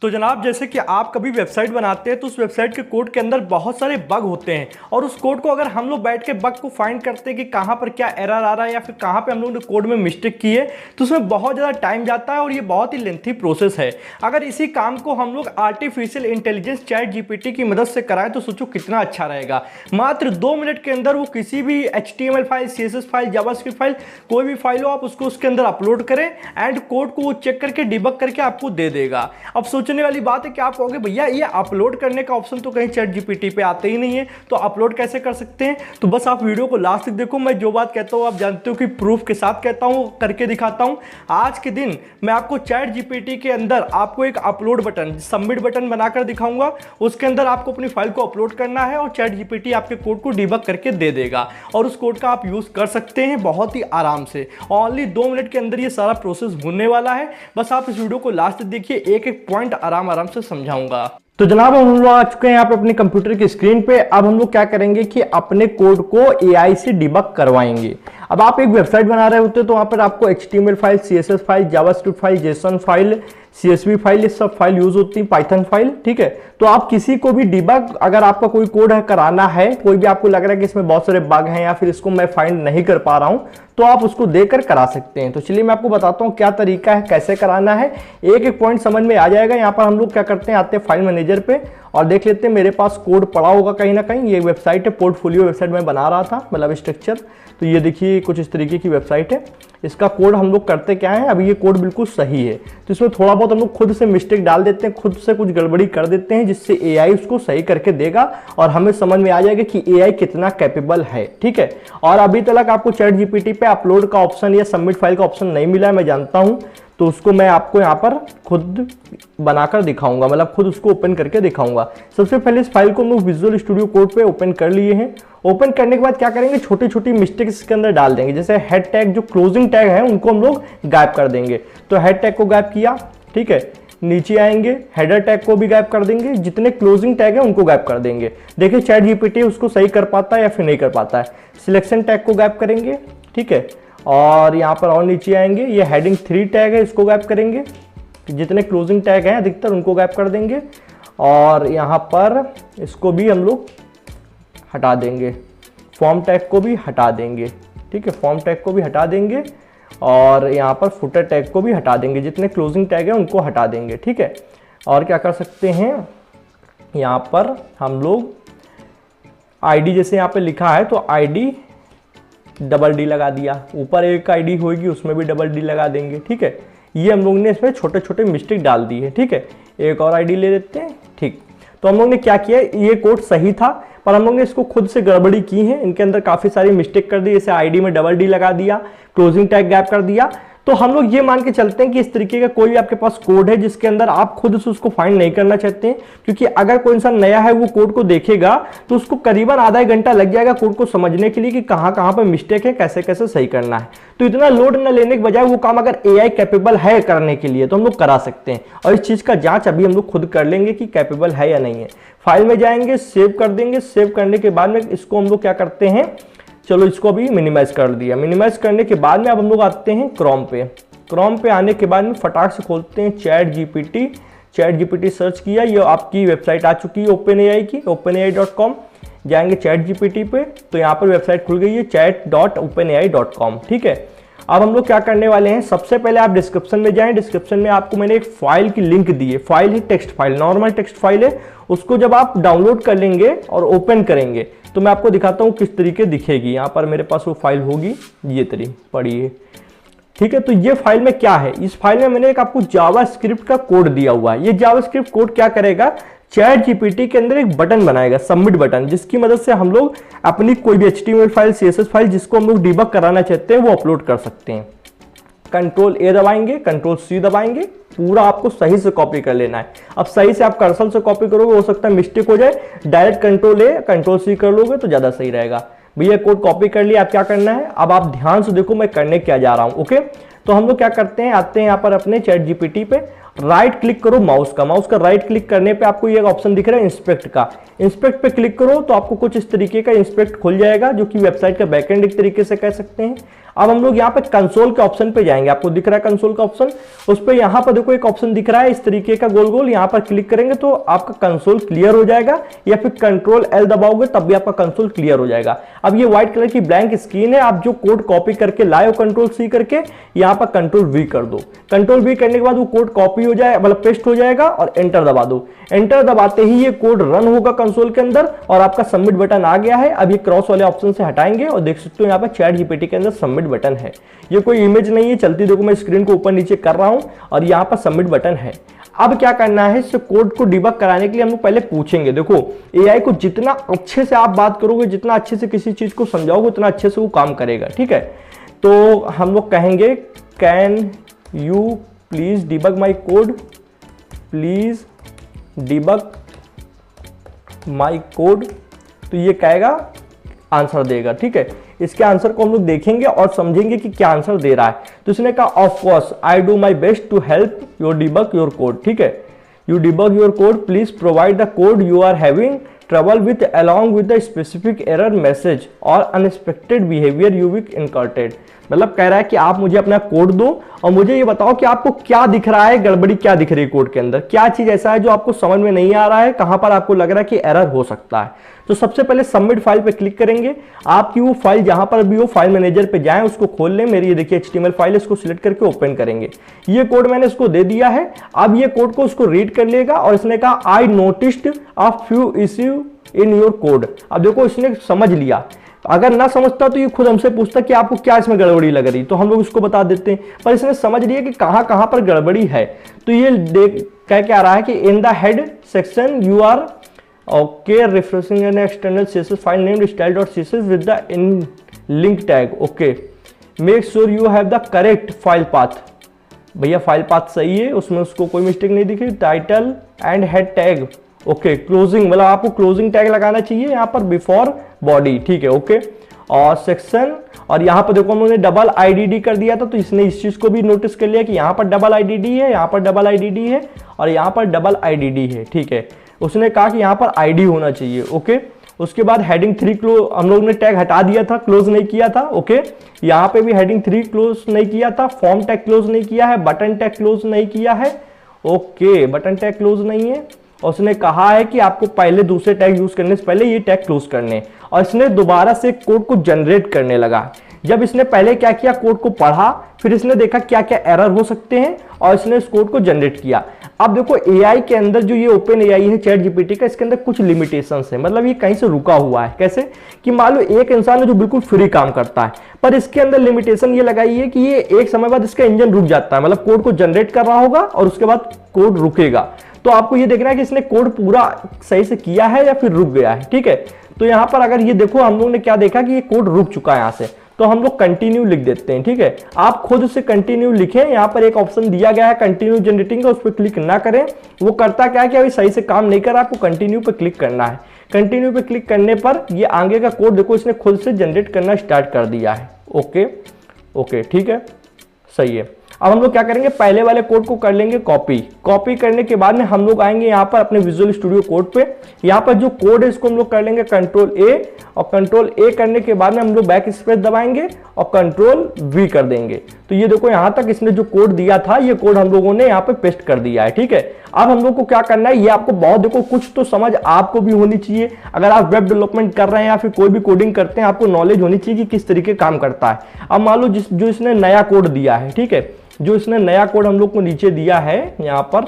तो जनाब जैसे कि आप कभी वेबसाइट बनाते हैं तो उस वेबसाइट के कोड के अंदर बहुत सारे बग होते हैं और उस कोड को अगर हम लोग बैठ के बग को फाइंड करते हैं कि कहाँ पर क्या एरर आ रहा है या फिर कहाँ पे हम लोगों ने कोड में मिस्टेक की है तो उसमें बहुत ज़्यादा टाइम जाता है और ये बहुत ही लेंथी प्रोसेस है। अगर इसी काम को हम लोग आर्टिफिशियल इंटेलिजेंस चैट जीपीटी की मदद से कराएं तो सोचो कितना अच्छा रहेगा। मात्र 2 मिनट के अंदर वो किसी भी HTML file, CSS file, JavaScript file, कोई भी फाइल हो आप उसको उसके अंदर अपलोड करें एंड कोड को वो चेक करके डिबग करके आपको दे देगा। अब सोचने वाली बात है कि आप कहोगे भैया ये अपलोड करने का ऑप्शन तो कहीं चैट जीपीटी पे आते ही नहीं है, तो अपलोड कैसे कर सकते हैं? तो बस आप वीडियो को लास्ट तक देखो। मैं जो बात कहता हूँ आप जानते हो कि प्रूफ के साथ कहता हूँ, करके दिखाता हूँ। आज के दिन मैं आपको चैट जीपीटी के अंदर आपको एक अपलोड बटन, सबमिट बटन बनाकर दिखाऊंगा। उसके अंदर आपको अपनी फाइल को अपलोड करना है और चैट जीपीटी आपके कोड को डिबग करके दे देगा और उस कोड का आप यूज कर सकते हैं बहुत ही आराम से। ओनली 2 मिनट के अंदर ये सारा प्रोसेस होने वाला है। बस आप इस वीडियो को लास्ट तक देखिए, एक एक पॉइंट आराम से समझाऊंगा। तो जनाब हम लोग आ चुके हैं यहाँ पे अपने कंप्यूटर की स्क्रीन पे। अब हम लोग क्या करेंगे कि अपने कोड को AI से डिबग करवाएंगे। अब आप एक वेबसाइट बना रहे होते तो वहां पर आपको HTML file, CSS file, JavaScript file, JSON file, CSV file, ये सब फाइल यूज होती है, पाइथन फाइल, ठीक है। तो आप किसी को भी डिबग, अगर आपका कोई कोड है कराना है, कोई भी आपको लग रहा है कि इसमें बहुत सारे बग हैं या फिर इसको मैं फाइंड नहीं कर पा रहा हूं, तो आप उसको देकर करा सकते हैं। तो चलिए मैं आपको बताता हूं क्या तरीका है, कैसे कराना है। एक एक पॉइंट समझ में आ जाएगा। यहाँ पर हम लोग क्या करते हैं, आते हैं फाइल मैनेजर पे और देख लेते हैं मेरे पास कोड पड़ा होगा कहीं ना कहीं। ये वेबसाइट है, पोर्टफोलियो वेबसाइट मैं बना रहा था, मतलब स्ट्रक्चर। तो ये देखिए कुछ इस तरीके की वेबसाइट है। इसका कोड हम लोग करते क्या है, अभी ये कोड बिल्कुल सही है तो इसमें थोड़ा बहुत हम लोग खुद से मिस्टेक डाल देते हैं, खुद से कुछ गड़बड़ी कर देते हैं, जिससे AI उसको सही करके देगा और हमें समझ में आ जाएगा कि AI कितना कैपेबल है, ठीक है। और अभी तक आपको चैट जीपीटी पे अपलोड का ऑप्शन या सबमिट फाइल का ऑप्शन नहीं मिला है, मैं जानता हूं। तो उसको मैं आपको यहाँ पर खुद बनाकर दिखाऊंगा, मतलब खुद उसको ओपन करके दिखाऊंगा। सबसे पहले इस फाइल को हम लोग विजुअल स्टूडियो कोड पे ओपन कर लिए हैं। ओपन करने के बाद क्या करेंगे, छोटी छोटी मिस्टेक्स इसके अंदर डाल देंगे। जैसे हेड टैग, जो क्लोजिंग टैग है उनको हम लोग गायब कर देंगे। तो हेड टैग को गायब किया, ठीक है। नीचे आएंगे, हेडर टैग को भी गायब कर देंगे, जितने क्लोजिंग टैग है उनको गायब कर देंगे। देखिए चैट जीपीटी उसको सही कर पाता है या फिर नहीं कर पाता है। सिलेक्शन टैग को गायब करेंगे, ठीक है। और यहाँ पर और नीचे आएंगे, ये हेडिंग 3 टैग है, इसको गायब करेंगे। जितने क्लोजिंग टैग हैं अधिकतर उनको गायब कर देंगे। और यहाँ पर इसको भी हम लोग हटा देंगे, फॉर्म टैग को भी हटा देंगे, ठीक है। फॉर्म टैग को भी हटा देंगे और यहाँ पर फुटर टैग को भी हटा देंगे। जितने क्लोजिंग टैग है उनको हटा देंगे, ठीक है। और क्या कर सकते हैं, यहाँ पर हम लोग ID, जैसे यहाँ पे लिखा है तो ID $D लगा दिया। ऊपर एक ID होगी उसमें भी $D लगा देंगे, ठीक है। ये हम लोग ने इसमें छोटे छोटे मिस्टेक डाल दी है, ठीक है। एक और ID ले लेते हैं, ठीक। तो हम लोग ने क्या किया, ये कोड सही था पर हम लोग ने इसको खुद से गड़बड़ी की है। इनके अंदर काफी सारी मिस्टेक कर दी, जैसे ID में $D लगा दिया, क्लोजिंग टैग गायब कर दिया। तो हम लोग ये मान के चलते हैं कि इस तरीके का कोई भी आपके पास कोड है जिसके अंदर आप खुद से उसको फाइंड नहीं करना चाहते हैं, क्योंकि अगर कोई इंसान नया है वो कोड को देखेगा तो उसको करीबन आधा एक घंटा लग जाएगा कोड को समझने के लिए कि कहाँ कहाँ पर मिस्टेक है, कैसे कैसे सही करना है। तो इतना लोड न लेने के बजाय वो काम अगर AI कैपेबल है करने के लिए तो हम लोग करा सकते हैं। और इस चीज का जांच अभी हम लोग खुद कर लेंगे कि कैपेबल है या नहीं है। फाइल में जाएंगे, सेव कर देंगे। सेव करने के बाद में इसको हम लोग क्या करते हैं, चलो इसको अभी मिनिमाइज कर दिया। मिनिमाइज करने के बाद में अब हम लोग आते हैं क्रोम पे। क्रोम पे आने के बाद में फटाक से खोलते हैं chat GPT. Chat GPT search किया, ये आपकी वेबसाइट आ चुकी है OpenAI की, openai.com। जाएंगे चैट जीपीटी पे तो यहाँ पर वेबसाइट खुल गई है chat.openai.com, ठीक है। अब हम लोग क्या करने वाले हैं, सबसे पहले आप डिस्क्रिप्शन में जाएं। डिस्क्रिप्शन में आपको मैंने एक फाइल की लिंक दी है। फाइल ही text file, normal text file है। उसको जब आप डाउनलोड कर लेंगे और ओपन करेंगे तो मैं आपको दिखाता हूँ किस तरीके दिखेगी। यहाँ पर मेरे पास वो फाइल होगी, ये तरी पड़ी है, ठीक है। तो ये फाइल में क्या है, इस फाइल में मैंने एक आपको जावास्क्रिप्ट का कोड दिया हुआ है। ये जावास्क्रिप्ट कोड क्या करेगा, चैट जीपीटी के अंदर एक बटन बनाएगा, सबमिट बटन, जिसकी मदद से हम लोग अपनी कोई भी HTML फाइल, CSS फाइल जिसको हम लोग डिबग कराना चाहते हैं वो अपलोड कर सकते हैं। Ctrl+A दबाएंगे, Ctrl+C दबाएंगे, पूरा आपको सही से कॉपी कर लेना है। अब सही से आप कर्सर से कॉपी करोगे हो सकता है मिस्टेक हो जाए, डायरेक्ट Ctrl+A Ctrl+C कर लोगे तो ज्यादा सही रहेगा। भैया कोड कॉपी कर लिया, अब क्या करना है, अब आप ध्यान से देखो मैं करने क्या जा रहा हूं, ओके। तो हम लोग क्या करते हैं, आते हैं यहाँ पर अपने चैट जीपीटी पे, राइट क्लिक करो माउस का राइट क्लिक करने पे आपको ये ऑप्शन दिख रहा है इंस्पेक्ट का। इंस्पेक्ट पे क्लिक करो तो आपको कुछ इस तरीके का इंस्पेक्ट खुल जाएगा, जो कि वेबसाइट का बैकएंड एक तरीके से कह सकते हैं। अब हम लोग यहाँ पे कंसोल के ऑप्शन पे जाएंगे, आपको दिख रहा है कंसोल का ऑप्शन, उस पर यहाँ पर देखो एक ऑप्शन दिख रहा है इस तरीके का गोल गोल, यहाँ पर क्लिक करेंगे तो आपका कंसोल क्लियर हो जाएगा, या फिर कंट्रोल एल दबाओगे तब भी आपका कंसोल क्लियर हो जाएगा। अब ये व्हाइट कलर की ब्लैंक स्क्रीन है, आप जो कोड कॉपी करके लाए हो कंट्रोल सी करके, यहाँ पर कंट्रोल वी कर दो। कंट्रोल वी करने के बाद वो कोड कॉपी हो जाए, मतलब पेस्ट हो जाएगा, और एंटर दबा दो। एंटर दबाते ही ये कोड रन होगा कंसोल के अंदर और आपका सबमिट बटन आ गया है। अब ये क्रॉस वाले ऑप्शन से हटाएंगे और देख सकते हो यहाँ पर चैट जीपीटी के अंदर सबमिट बटन है। ये कोई इमेज नहीं है, चलती देखो मैं स्क्रीन को ऊपर नीचे कर रहा हूं और यहाँ पर सबमिट बटन है। अब क्या करना है, इस कोड को डिबग कराने के लिए हम लोग पहले पूछेंगे, देखो एआई को जितना अच्छे से आप बात करोगे, जितना अच्छे से किसी चीज को समझाओगे, उतना अच्छे से वो काम करेगा, ठीक है। तो हम लोग कहेंगे can you please debug my code, please debug my code, तो ये कहेगा आंसर देगा, ठीक है। इसके आंसर को हम लोग देखेंगे और समझेंगे कि क्या आंसर दे रहा है। तो इसने कहा of course I do my best to help your debug your code, ठीक है। You debug your code, please provide the code you are having trouble with along with the specific error message और unexpected behaviour you विक encountered. मतलब कह रहा है कि आप मुझे अपना कोड दो और मुझे ये बताओ कि आपको क्या दिख रहा है, गड़बड़ी क्या दिख रही है कोड के अंदर, क्या चीज ऐसा है जो आपको समझ में नहीं आ रहा है, कहां पर आपको लग रहा है कि एरर हो सकता है। तो सबसे पहले सबमिट फाइल पे क्लिक करेंगे, आपकी वो फाइल जहां पर भी हो फाइल मैनेजर पे जाएं, उसको खोल लें। मेरी ये देखिए HTML फाइल है, इसको सिलेक्ट करके ओपन करेंगे। ये कोड मैंने इसको दे दिया है। अब ये कोड को उसको रीड कर लेगा और इसने कहा I noticed a few issue in your code. अब देखो इसने समझ लिया, अगर ना समझता तो ये खुद हमसे पूछता कि आपको क्या इसमें गड़बड़ी लग रही, तो हम लोग इसको बता देते हैं, पर इसने समझ लिया कि कहां कहां पर गड़बड़ी है। तो ये देख कह के आ रहा है कि in the head section you are okay refreshing an external CSS file named style.css with the in link tag, okay make sure you have the correct file path. भैया फाइल पाथ सही है, उसमें उसको कोई मिस्टेक नहीं दिखी। Title and head tag, okay closing, मतलब आपको क्लोजिंग टैग लगाना चाहिए यहाँ पर बिफोर बॉडी, ठीक है, ओके। और सेक्शन, और यहाँ पर देखो उन्होंने डबल आईडीडी कर दिया था, तो इसने इस चीज को भी नोटिस कर लिया कि यहाँ पर डबल आईडीडी है, यहाँ पर डबल आईडीडी है और यहाँ पर डबल आईडीडी है, ठीक है। उसने कहा कि यहाँ पर आईडी होना चाहिए, ओके। उसके बाद हेडिंग 3 क्लोज, हम लोग ने टैग हटा दिया था, क्लोज नहीं किया था, ओके। यहाँ पे भी हेडिंग 3 क्लोज नहीं किया था, फॉर्म टैग क्लोज नहीं किया है, बटन टैग क्लोज नहीं किया है, ओके बटन टैग क्लोज नहीं है। और उसने कहा है कि आपको पहले दूसरे टैग यूज करने से पहले ये टैग क्लोज करने, और इसने दोबारा से कोड को जनरेट करने लगा। जब इसने पहले क्या किया, कोड को पढ़ा, फिर इसने देखा क्या क्या एरर हो सकते हैं और इसने इस कोड को जनरेट किया। अब देखो एआई के अंदर जो ये ओपन एआई है चैट जीपीटी का, इसके अंदर कुछ लिमिटेशंस है, मतलब ये कहीं से रुका हुआ है। कैसे कि मान लो एक इंसान है जो बिल्कुल फ्री काम करता है, पर इसके अंदर लिमिटेशन ये लगाई है कि ये एक समय बाद इसका इंजन रुक जाता है, मतलब कोड को जनरेट कर रहा होगा और उसके बाद कोड रुकेगा। तो आपको ये देखना है कि इसने कोड पूरा सही से किया है या फिर रुक गया है, ठीक है। तो यहाँ पर अगर ये देखो हम लोग ने क्या देखा कि ये कोड रुक चुका है यहाँ से, तो हम लोग कंटिन्यू लिख देते हैं, ठीक है। आप खुद उसे कंटिन्यू लिखें, यहाँ पर एक ऑप्शन दिया गया है कंटिन्यू जनरेटिंग का, उस पर क्लिक ना करें। वो करता क्या है कि अभी सही से काम नहीं कर रहा, आपको कंटिन्यू पे क्लिक करना है। कंटिन्यू पे क्लिक करने पर ये आगे का कोड देखो इसने खुद से जनरेट करना स्टार्ट कर दिया है, ओके ओके, ठीक है, सही है। अब हम लोग क्या करेंगे, पहले वाले कोड को कर लेंगे कॉपी। कॉपी करने के बाद में हम लोग आएंगे यहाँ पर अपने विजुअल स्टूडियो कोड पे। यहाँ पर जो कोड है इसको हम लोग कर लेंगे कंट्रोल ए, और कंट्रोल ए करने के बाद में हम लोग बैक स्पेस दबाएंगे और कंट्रोल वी कर देंगे। तो ये देखो यहाँ तक इसने जो कोड दिया था ये कोड हम लोगों ने यहाँ पे पेस्ट कर दिया है, ठीक है। अब हम लोग को क्या करना है, ये आपको बहुत देखो कुछ तो समझ आपको भी होनी चाहिए। अगर आप वेब डेवलपमेंट कर रहे हैं या फिर कोई भी कोडिंग करते हैं, आपको नॉलेज होनी चाहिए कि किस तरीके काम करता है। अब मान लो जो इसने नया कोड दिया है, ठीक है, जो इसने नया कोड हम लोग को नीचे दिया है यहाँ पर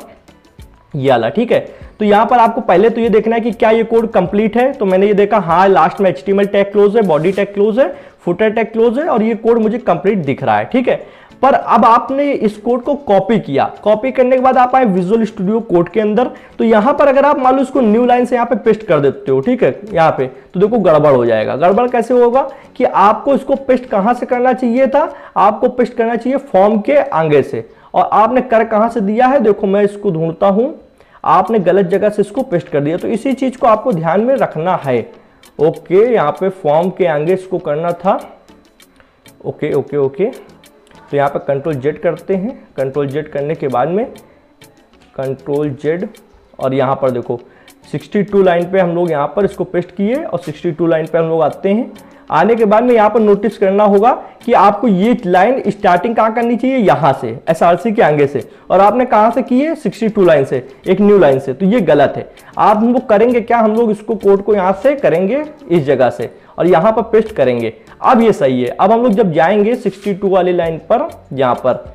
ये वाला, ठीक है। तो यहाँ पर आपको पहले तो ये देखना है कि क्या ये कोड कंप्लीट है। तो मैंने ये देखा, हाँ लास्ट में HTML टैग क्लोज है, बॉडी टैग क्लोज है, फुटर टैग क्लोज है और ये कोड मुझे कंप्लीट दिख रहा है, ठीक है। पर अब आपने इस कोड को कॉपी किया, कॉपी करने के बाद आप आए विजुअल स्टूडियो कोड के अंदर। तो यहाँ पर अगर आप मान लो इसको न्यू लाइन से यहाँ पे पेस्ट कर देते हो, ठीक है, यहाँ पे, तो देखो गड़बड़ हो जाएगा। गड़बड़ कैसे होगा कि आपको इसको पेस्ट कहाँ से करना चाहिए था, आपको पेस्ट करना चाहिए फॉर्म के आगे से, और आपने कर कहाँ से दिया है, देखो मैं इसको ढूंढता हूं, आपने गलत जगह से इसको पेस्ट कर दिया। तो इसी चीज को आपको ध्यान में रखना है, ओके। यहाँ पे फॉर्म के आगे इसको करना था, ओके ओके ओके। तो यहाँ पे कंट्रोल जेड करते हैं, कंट्रोल जेड करने के बाद में कंट्रोल जेड, और यहाँ पर देखो 62 लाइन पे हम लोग यहाँ पर इसको पेस्ट किए और 62 लाइन पे हम लोग आते हैं। आने के बाद में यहाँ पर नोटिस करना होगा कि आपको ये लाइन स्टार्टिंग कहाँ करनी चाहिए, यहाँ से SRC के आगे से, और आपने कहाँ से की है 62 लाइन से, एक न्यू लाइन से, तो ये गलत है। आप हम लोग करेंगे क्या, हम लोग इसको कोड को यहाँ से करेंगे इस जगह से और यहाँ पर पेस्ट करेंगे। अब ये सही है। अब हम लोग जब जाएंगे 62 वाली लाइन पर, यहाँ पर,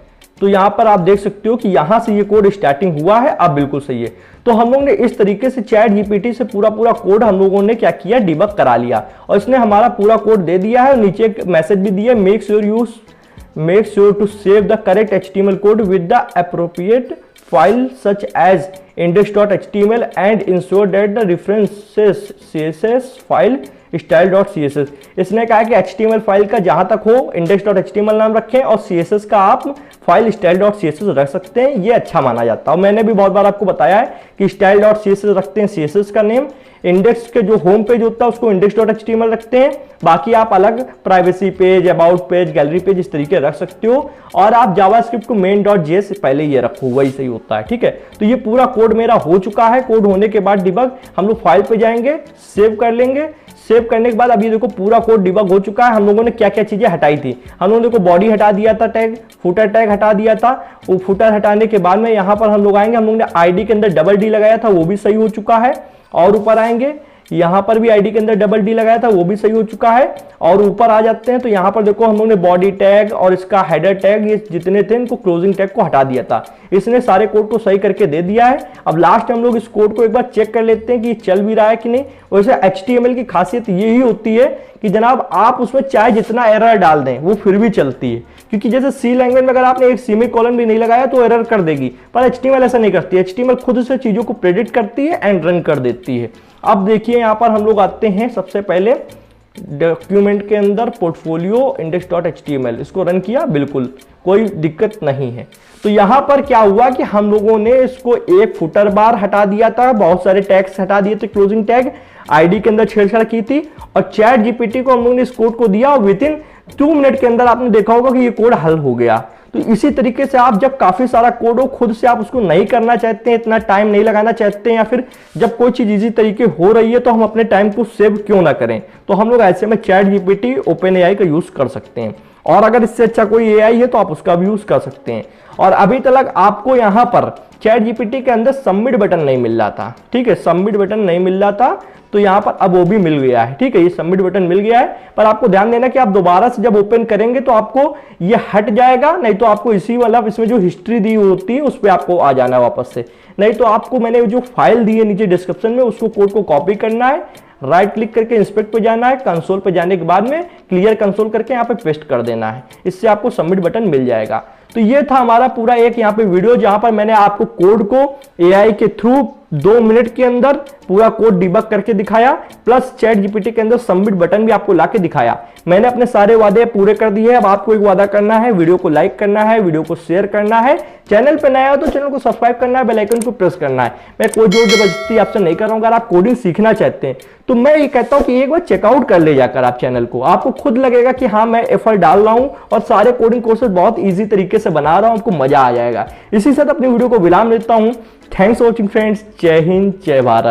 तो यहाँ पर आप देख सकते हो कि यहाँ से ये कोड स्टार्टिंग हुआ है, अब बिल्कुल सही है। तो हम लोग ने इस तरीके से चैट जीपीटी से पूरा कोड हम लोगों ने क्या किया, डिबग करा लिया और इसने हमारा पूरा कोड दे दिया है। नीचे एक मैसेज भी दिया, make sure to save the correct HTML code with the appropriate file such as index.html and ensure that the references CSS file style.css। इसने कहा कि HTML फाइल का जहां तक हो index.html नाम रखें और CSS का आप फाइल style.css रख सकते हैं, ये अच्छा माना जाता है। और मैंने भी बहुत बार आपको बताया है कि style.css रखते हैं CSS का नेम, इंडेक्स के जो होम पेज होता है उसको index.html रखते हैं, बाकी आप अलग privacy page, about page, gallery page इस तरीके रख सकते हो। और आप जावास्क्रिप्ट को main.js से पहले ये रखो, वही सही होता है, ठीक है। तो ये पूरा कोड मेरा हो चुका है। कोड होने के बाद डिबग, हम लोग फाइल पे जाएंगे, सेव कर लेंगे। सेव करने के बाद अभी देखो पूरा कोड डिबग हो चुका है। हम लोगों ने क्या क्या चीजें हटाई थी, हम लोगों ने देखो बॉडी हटा दिया था, टैग फुटर टैग हटा दिया था। वो फुटर हटाने के बाद में यहाँ पर हम लोग आएंगे, हम लोग ने आईडी के अंदर डबल डी लगाया था, वो भी सही हो चुका है। और ऊपर आएंगे, यहाँ पर भी आईडी के अंदर डबल डी लगाया था, वो भी सही हो चुका है। और ऊपर आ जाते हैं तो यहाँ पर देखो हम लोग ने बॉडी टैग और इसका हेडर टैग, ये जितने थे इनको क्लोजिंग टैग को हटा दिया था। इसने सारे कोड को सही करके दे दिया है। अब लास्ट हम लोग इस कोड को एक बार चेक कर लेते हैं कि चल भी रहा है कि नहीं। वैसे HTML की खासियत यही होती है कि जनाब आप उसमें चाहे जितना एरर डाल दें वो फिर भी चलती है, क्योंकि जैसे सी लैंग्वेज में अगर आपने एक सेमीकोलन भी नहीं लगाया तो एरर कर देगी, पर HTML ऐसा नहीं करती। HTML खुद से चीजों को प्रेडिक्ट करती है एंड रन कर देती है। अब देखिए यहाँ पर हम लोग आते हैं सबसे पहले डॉक्यूमेंट के अंदर, पोर्टफोलियो index.html, इसको रन किया, बिल्कुल कोई दिक्कत नहीं है। तो यहाँ पर क्या हुआ कि हम लोगों ने इसको एक फुटर बार हटा दिया था, बहुत सारे टैग्स हटा दिए थे, क्लोजिंग टैग, आईडी के अंदर छेड़छाड़ की थी और चैट जीपीटी को हम लोगों ने इस कोड को दिया और विदिन 2 मिनट के अंदर आपने देखा होगा कि ये कोड हल हो गया। तो इसी तरीके से आप जब काफी सारा कोड हो, खुद से आप उसको नहीं करना चाहते हैं, इतना टाइम नहीं लगाना चाहते हैं, या फिर जब कोई चीज इजी तरीके हो रही है तो हम अपने टाइम को सेव क्यों ना करें, तो हम लोग ऐसे में चैट जीपीटी, ओपन एआई का यूज कर सकते हैं। और अगर इससे अच्छा कोई एआई है तो आप उसका भी यूज कर सकते हैं। और अभी तक आपको यहाँ पर चैट जीपीटी के अंदर सबमिट बटन नहीं मिल रहा था, ठीक है, सबमिट बटन नहीं मिल रहा था, तो यहाँ पर अब वो भी मिल गया है, ठीक है, ये सबमिट बटन मिल गया है। पर आपको ध्यान देना कि आप दोबारा से जब ओपन करेंगे तो आपको ये हट जाएगा, नहीं तो आपको इसी वाला इसमें जो हिस्ट्री दी होती है उस पर आपको आ जाना है वापस से। नहीं तो आपको मैंने जो फाइल दी है नीचे डिस्क्रिप्शन में, उसको कोड को कॉपी करना है, राइट क्लिक करके इंस्पेक्ट पे जाना है, कंसोल पे जाने के बाद में क्लियर कंसोल करके यहाँ पे पेस्ट कर देना है, इससे आपको सबमिट बटन मिल जाएगा। तो ये था हमारा पूरा एक यहाँ पे वीडियो, जहां पर मैंने आपको कोड को एआई के थ्रू 2 मिनट के अंदर पूरा कोड डिबग करके दिखाया, प्लस चैट जीपीटी के अंदर सबमिट बटन भी आपको लाके दिखाया। मैंने अपने सारे वादे पूरे कर दिए। अब आपको एक वादा करना है, वीडियो को लाइक करना है, वीडियो को शेयर करना है, चैनल पे नया हो तो चैनल को सब्सक्राइब करना है, बेल आइकन को प्रेस करना है। मैं कोई जोर जबरदस्ती आपसे नहीं कर रहा हूं। अगर आप कोडिंग सीखना चाहते हैं तो मैं ये कहता हूं कि एक बार चेकआउट कर ले जाकर आप चैनल को, आपको खुद लगेगा कि हाँ मैं एफर्ट डाल रहा हूं और सारे कोडिंग कोर्सेज बहुत ईजी तरीके से बना रहा हूं, आपको मजा आ जाएगा। इसी साथ अपनी वीडियो को विराम देता हूं। Thanks for watching friends. जय हिंद, जय भारत।